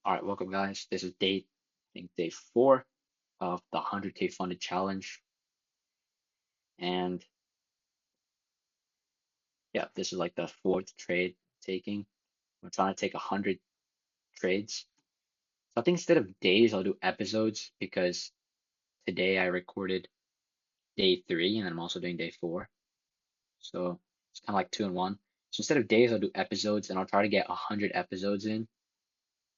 All right, welcome guys. This is day 4 of the 100K funded challenge. And yeah, this is like the fourth trade taking. I'm trying to take 100 trades. So I think instead of days, I'll do episodes because today I recorded day 3 and then I'm also doing day 4. So it's kind of like 2 in 1. So instead of days, I'll do episodes and I'll try to get 100 episodes in,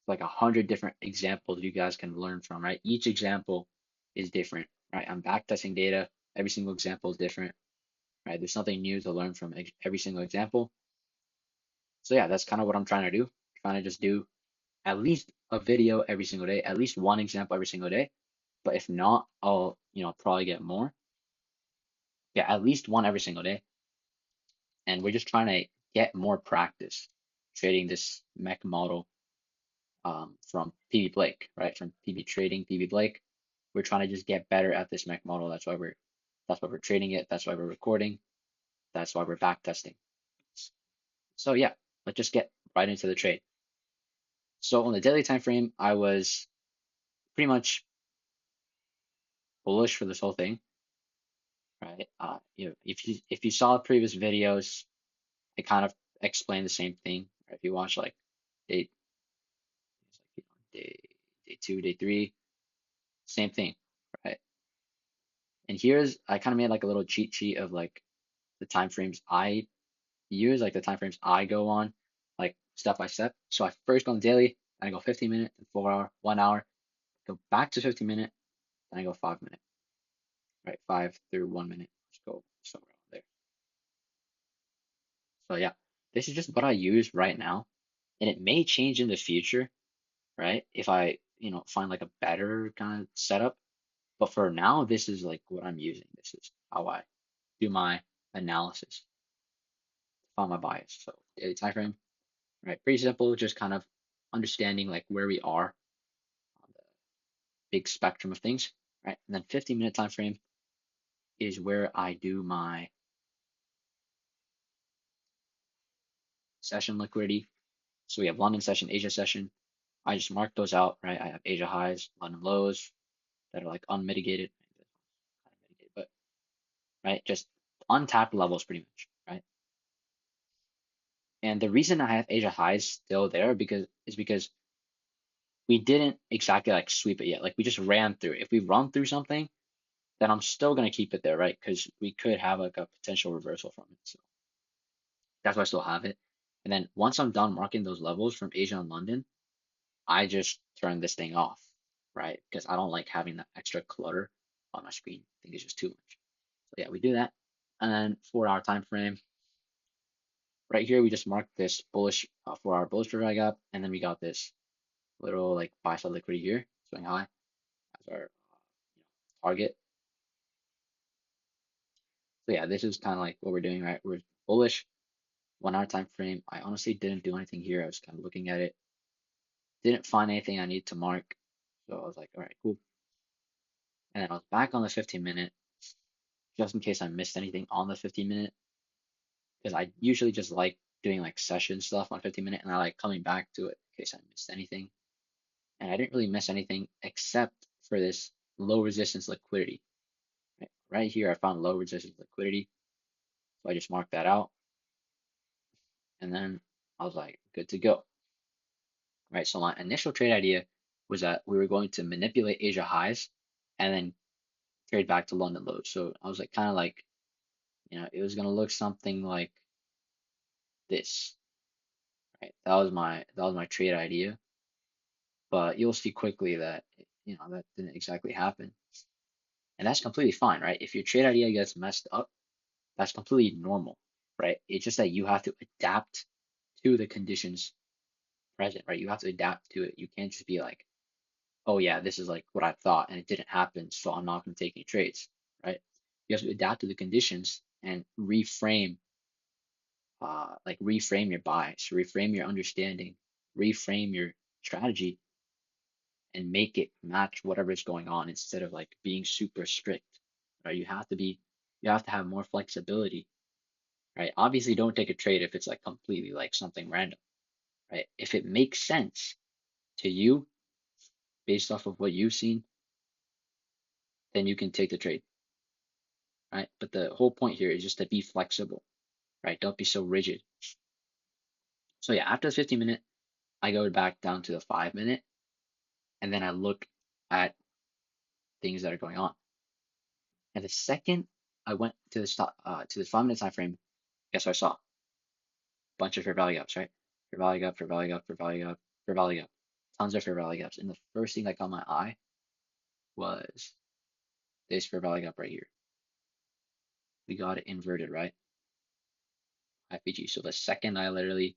like 100 different examples you guys can learn from, right? Each example is different, right? I'm backtesting data. Every single example is different, right? There's something new to learn from every single example. So yeah, that's kind of what I'm trying to do. Trying to just do at least a video every single day, at least one example every single day. But if not, I'll, probably get more. Yeah, at least one every single day. And we're just trying to get more practice trading this Mech model from PB Blake, right? From PB Trading, PB Blake. We're trying to just get better at this Mech model. That's why we're trading it. That's why we're recording. That's why we're back testing. So yeah, let's just get right into the trade. So on the daily time frame, I was pretty much bullish for this whole thing, right? If you saw previous videos, I kind of explained the same thing. Right? If you watch like day, day 2, day 3, same thing, right? And here's I kind of made like a little cheat sheet of like the time frames I use, like the time frames I go on, like step by step. So I first go on daily, then I go 15 minute, then 4 hour, 1 hour, go back to 15 minute, then I go 5 minute, right? 5 through 1 minute. Just go somewhere around there. So yeah, this is just what I use right now, and it may change in the future, right? If I, find like a better kind of setup. But for now, this is like what I'm using. This is how I do my analysis, find my bias. So daily time frame, right? Pretty simple, just kind of understanding like where we are on the big spectrum of things, right? And then 15-minute time frame is where I do my session liquidity. So we have London session, Asia session. I just mark those out, right? I have Asia highs, London lows that are like unmitigated, but right, just untapped levels pretty much, right? And the reason I have Asia highs still there because we didn't exactly like sweep it yet. Like we just ran through it. If we run through something, then I'm still gonna keep it there, right? Because we could have like a potential reversal from it. So that's why I still have it. And then once I'm done marking those levels from Asia and London, I just turn this thing off, right? Because I don't like having that extra clutter on my screen. I think it's just too much. So yeah, we do that. And then 4 hour time frame. Right here, we just marked this bullish 4 hour bullish trigger gap, and then we got this little like buy side liquidity here, swing high as our target. So yeah, this is kind of like what we're doing, right? We're bullish 1 hour time frame. I honestly didn't do anything here. I was kind of looking at it, didn't find anything I need to mark. So I was like, all right, cool. And then I was back on the 15-minute just in case I missed anything on the 15-minute because I usually just like doing like session stuff on 15-minute and I like coming back to it in case I missed anything. And I didn't really miss anything except for this low resistance liquidity. Right here, I found low resistance liquidity. So I just marked that out. And then I was like, good to go. Right. So my initial trade idea was that we were going to manipulate Asia highs and then trade back to London lows. So I was like, kind of like, it was going to look something like this. Right. That was my trade idea. But you'll see quickly that, that didn't exactly happen. And that's completely fine, right? If your trade idea gets messed up, that's completely normal, right? It's just that you have to adapt to the conditions present, right? You have to adapt to it. You can't just be like, oh yeah, this is like what I thought and it didn't happen, so I'm not going to take any trades, right? You have to adapt to the conditions and reframe your bias, reframe your understanding, reframe your strategy, and make it match whatever is going on instead of like being super strict, right? You have to have more flexibility, right? Obviously, don't take a trade if it's like completely like something random, right? If it makes sense, to you based off of what you've seen, then you can take the trade, right? But the whole point here is just to be flexible, right? Don't be so rigid. So yeah, after the 15 minute, I go back down to the 5 minute, and then I look at things that are going on. And the second I went to the stop to the 5 minute time frame, guess what I saw? A bunch of fair value gaps, right? Fair value gap, fair value gap, fair value gap, fair value gap, tons of fair value gaps. And the first thing that caught my eye was this fair value gap right here. We got it inverted, right? IPG. So the second I literally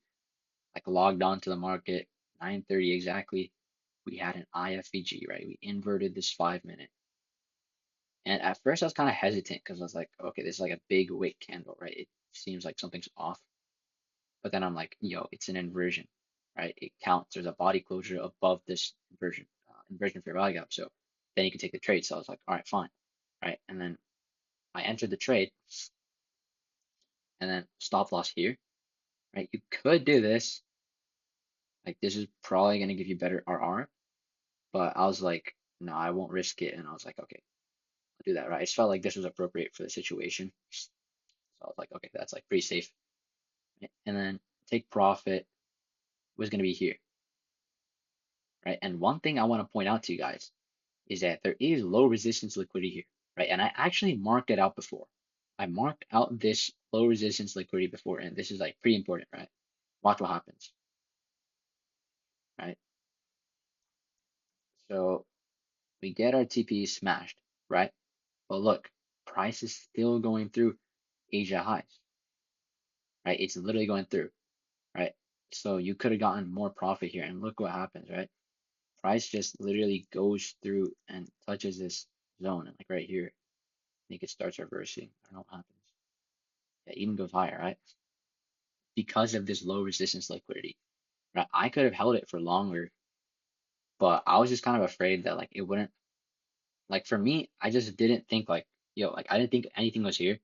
like logged on to the market, 9:30 exactly, we had an IFVG, right? We inverted this 5 minute. And at first I was kind of hesitant because I was like, okay, this is like a big wick candle, right? It seems like something's off. But then I'm like, yo, it's an inversion, right? It counts. There's a body closure above this inversion fair value gap. So then you can take the trade. So I was like, all right, fine, right? And then I entered the trade, and then stop loss here, right? You could do this. Like this is probably going to give you better RR, but I was like, no, I won't risk it. And I was like, okay, I'll do that, right? I just felt like this was appropriate for the situation. So I was like, okay, that's like pretty safe. And then take profit was going to be here, right? And one thing I want to point out to you guys is that there is low resistance liquidity here, right? And I actually marked it out before. I marked out this low resistance liquidity before, and this is like pretty important, right? Watch what happens, right? So we get our TP smashed, right? But look, price is still going through Asia highs, right? It's literally going through, right? So you could have gotten more profit here, and look what happens, right? Price just literally goes through and touches this zone, and like right here, I think it starts reversing. I don't know what happens. Yeah, even goes higher, right? Because of this low resistance liquidity, right? I could have held it for longer, but I was just kind of afraid that like it wouldn't, like for me, I just didn't think like, yo, like I didn't think anything was here,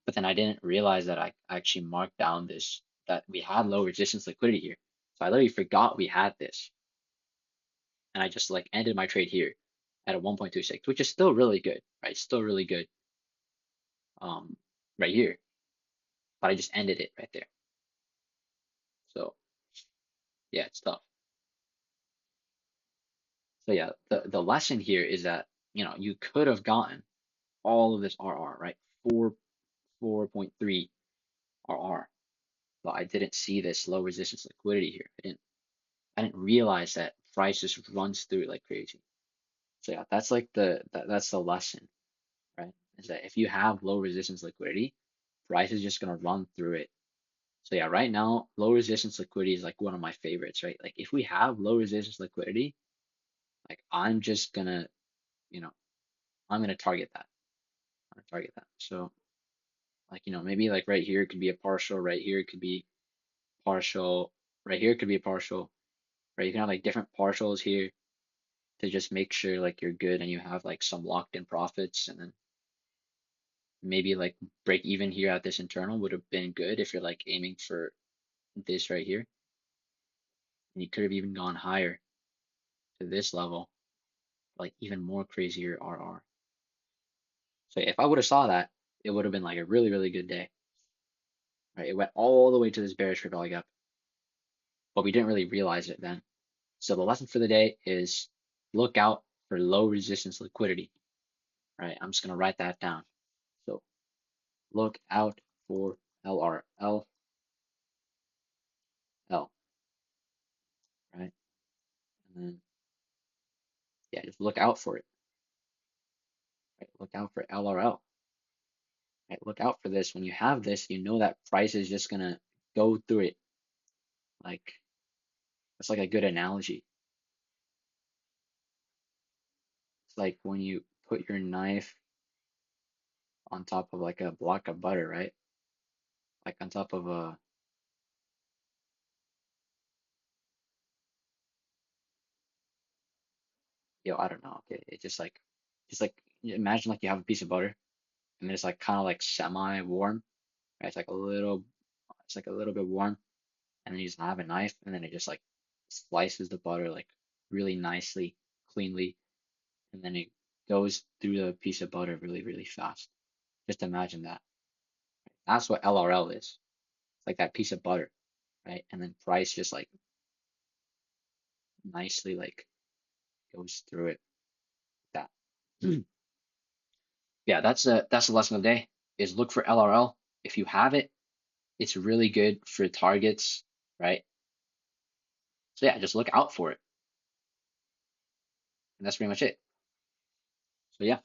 but then I didn't realize that I actually marked down this, that we had low resistance liquidity here. So I literally forgot we had this, and I just like ended my trade here at a 1.26, which is still really good, right? Still really good, um, right here, but I just ended it right there. So yeah, it's tough. So yeah, the lesson here is that you could have gotten all of this RR, right? 4.3 RR, but I didn't see this low resistance liquidity here. I didn't realize that price just runs through it like crazy. So yeah, that's like that's the lesson, right? Is that if you have low resistance liquidity, price is just gonna run through it. So yeah, right now low resistance liquidity is like one of my favorites, right? Like if we have low resistance liquidity, like I'm just gonna, you know, I'm gonna target that. I'm gonna target that. So like, maybe like right here it could be a partial, right here it could be partial, right here it could be a partial, right? You can have like different partials here to just make sure like you're good and you have like some locked in profits, and then maybe like break even here at this internal would have been good if you're like aiming for this right here. And you could have even gone higher to this level, like even more crazier RR. So if I would have saw that, it would have been like a really, really good day, right? It went all the way to this bearish for value gap, but we didn't really realize it then. So the lesson for the day is look out for low resistance liquidity, right? I'm just going to write that down. So look out for LRL, right? And then, yeah, just look out for it, right? Look out for LRL, right? Look out for this. When you have this, you know that price is just going to go through it. Like, that's like a good analogy. It's like when you put your knife on top of like a block of butter, right? Like on top of a, I don't know. Okay, it's just like imagine like you have a piece of butter and it's like kind of like semi warm, right? It's like a little bit warm, and then you just have a knife, and then it just like slices the butter like really nicely, cleanly, and then it goes through the piece of butter really, really fast. Just imagine that. That's what LRL is. It's like that piece of butter, right? And then Price just like nicely like goes through it like that. Yeah, that's the lesson of the day is look for LRL. If you have it, it's really good for targets, right? So yeah, just look out for it. And that's pretty much it. So yeah.